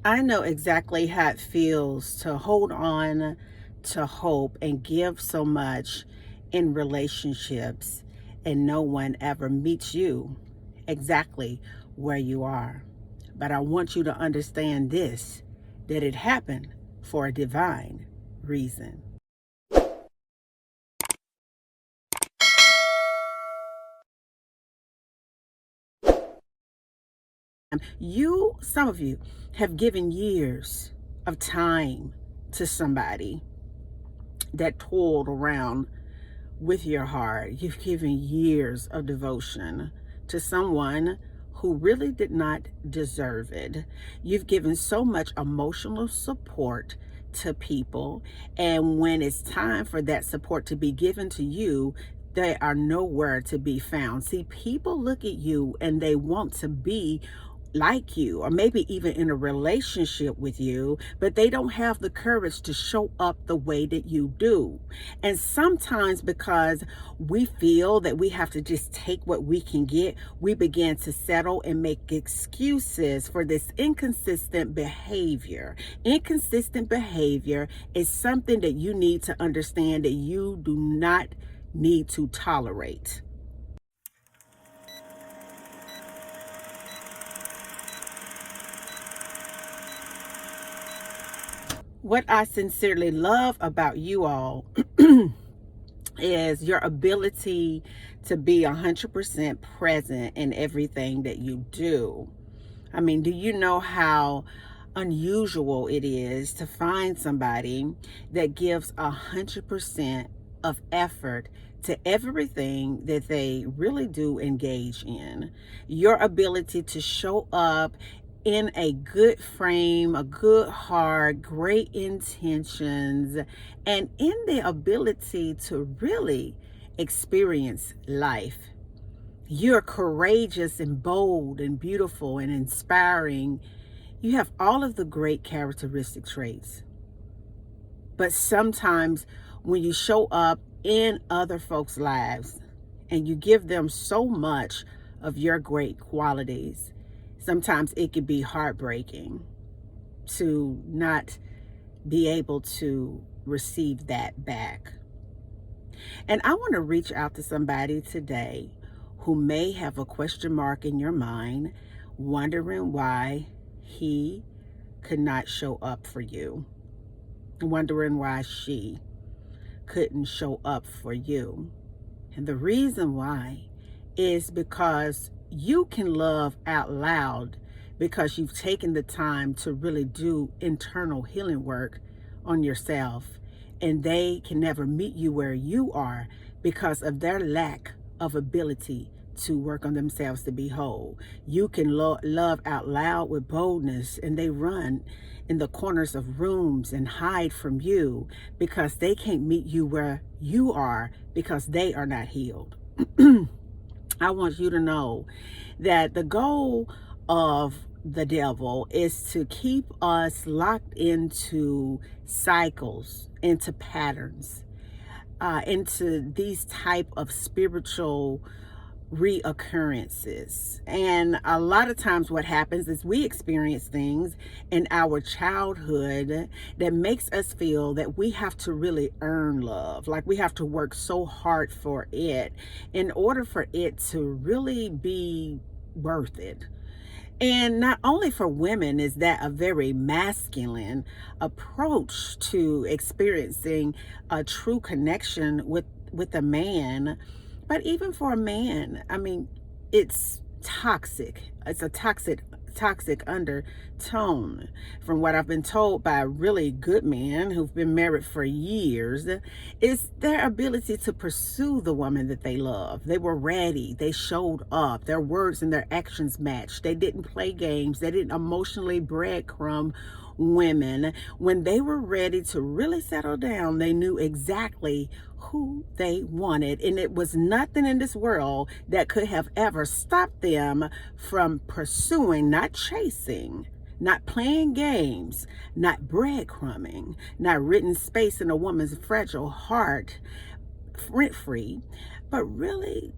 I know exactly how it feels to hold on to hope and give so much in relationships, and no one ever meets you exactly where you are. But I want you to understand this, that it happened for a divine reason. Some of you have given years of time to somebody that toiled around with your heart. You've given years of devotion to someone who really did not deserve it. You've given so much emotional support to people, and when it's time for that support to be given to you, they are nowhere to be found. See, people look at you and they want to be like you, or maybe even in a relationship with you, but they don't have the courage to show up the way that you do. And sometimes, because we feel that we have to just take what we can get, we begin to settle and make excuses for this inconsistent behavior. Inconsistent behavior is something that you need to understand that you do not need to tolerate. What I sincerely love about you all is your ability to be 100% present in everything that you do. I mean, do you know how unusual it is to find somebody that gives 100% of effort to everything that they really do engage in? Your ability to show up in a good frame, a good heart, great intentions, and in the ability to really experience life. You're courageous and bold and beautiful and inspiring. You have all of the great characteristic traits. But sometimes when you show up in other folks' lives and you give them so much of your great qualities, sometimes it can be heartbreaking to not be able to receive that back. And I want to reach out to somebody today who may have a question mark in your mind, wondering why he could not show up for you, wondering why she couldn't show up for you. And the reason why is because you can love out loud because you've taken the time to really do internal healing work on yourself, and they can never meet you where you are because of their lack of ability to work on themselves to be whole. You can love out loud with boldness, and they run in the corners of rooms and hide from you because they can't meet you where you are because they are not healed. I want you to know that the goal of the devil is to keep us locked into cycles, into patterns, into these type of spiritual reoccurrences. And a lot of times what happens is we experience things in our childhood that makes us feel that we have to really earn love, like we have to work so hard for it in order for it to really be worth it. And not only for women is that a very masculine approach to experiencing a true connection with a man, but even for a man, I mean, it's toxic. It's a toxic undertone. From what I've been told by really good men who've been married for years, is their ability to pursue the woman that they love. They were ready. They showed up. Their words and their actions matched. They didn't play games. They didn't emotionally breadcrumb women. When they were ready to really settle down, they knew exactly who they wanted, and it was nothing in this world that could have ever stopped them from pursuing, not chasing, not playing games, not breadcrumbing, not renting space in a woman's fragile heart rent free, but really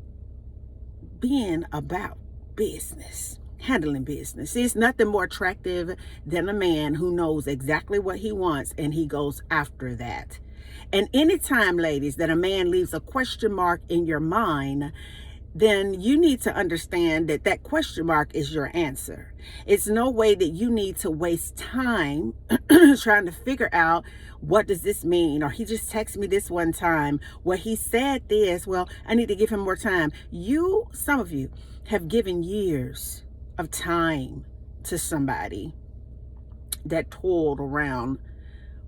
being about business. handling business. There's nothing more attractive than a man who knows exactly what he wants and he goes after that. And anytime, ladies, that a man leaves a question mark in your mind, then you need to understand that that question mark is your answer. It's no way that you need to waste time trying to figure out, what does this mean? Or he just texted me this one time, well, he said this, well, I need to give him more time. Some of you have given years of time to somebody that toiled around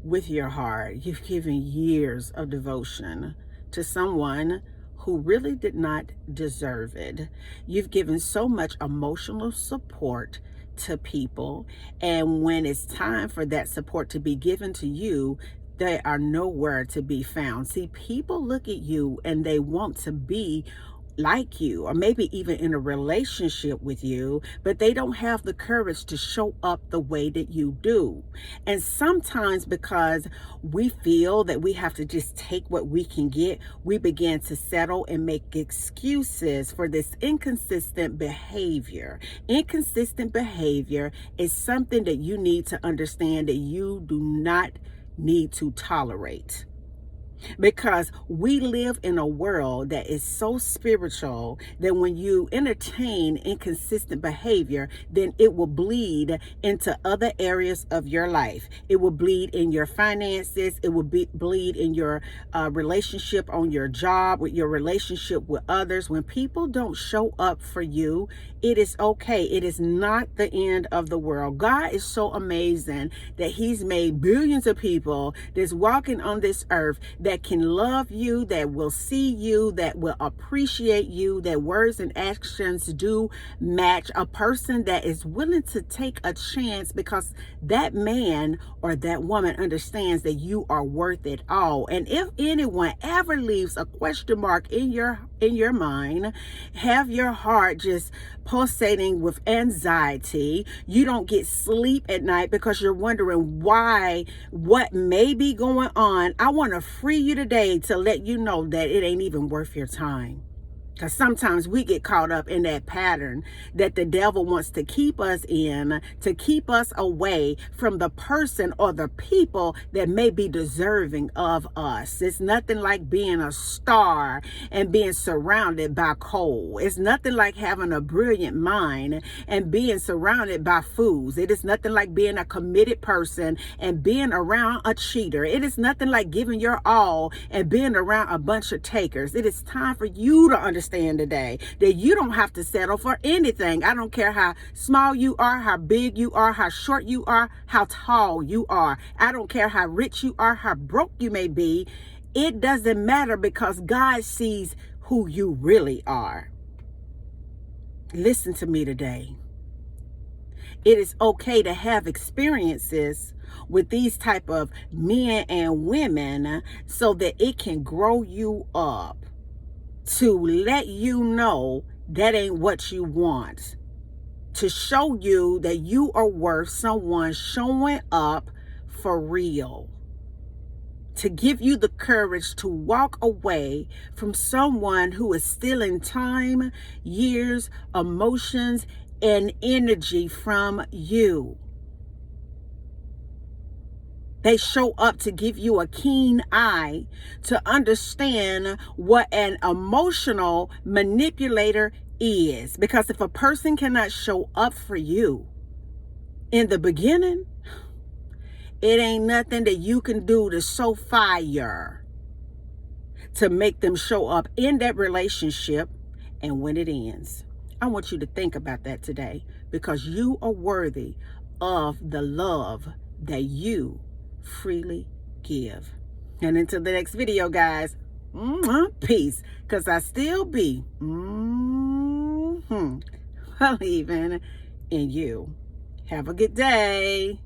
with your heart. You've given years of devotion to someone who really did not deserve it. You've given so much emotional support to people, and when it's time for that support to be given to you, they are nowhere to be found. See, people look at you and they want to be like you, or maybe even in a relationship with you, but they don't have the courage to show up the way that you do. And sometimes, because we feel that we have to just take what we can get, we begin to settle and make excuses for this inconsistent behavior. Inconsistent behavior is something that you need to understand that you do not need to tolerate. Because we live in a world that is so spiritual that when you entertain inconsistent behavior, then it will bleed into other areas of your life. It will bleed in your finances. It will bleed in your relationship on your job, with your relationship with others. When people don't show up for you, it is okay. It is not the end of the world. God is so amazing that he's made billions of people that's walking on this earth that can love you, that will see you, that will appreciate you, that words and actions do match. A person that is willing to take a chance because that man or that woman understands that you are worth it all. And if anyone ever leaves a question mark in your mind, have your heart just pulsating with anxiety, you don't get sleep at night because you're wondering why, what may be going on, I want to free you today to let you know that it ain't even worth your time. Because sometimes we get caught up in that pattern that the devil wants to keep us in, to keep us away from the person or the people that may be deserving of us. It's nothing like being a star and being surrounded by coal. It's nothing like having a brilliant mind and being surrounded by fools. It is nothing like being a committed person and being around a cheater. It is nothing like giving your all and being around a bunch of takers. It is time for you to understand today that you don't have to settle for anything. I don't care how small you are, how big you are, how short you are, how tall you are. I don't care how rich you are, how broke you may be. It doesn't matter, because God sees who you really are. Listen to me today. It is okay to have experiences with these type of men and women so that it can grow you up, to let you know that ain't what you want, to show you that you are worth someone showing up for real, to give you the courage to walk away from someone who is stealing time, years, emotions, and energy from you. They show up to give you a keen eye to understand what an emotional manipulator is. Because if a person cannot show up for you in the beginning, it ain't nothing that you can do to sow fire to make them show up in that relationship and when it ends. I want you to think about that today, because you are worthy of the love that you freely give. And until the next video, guys, peace, because I still be believing in you. Have a good day.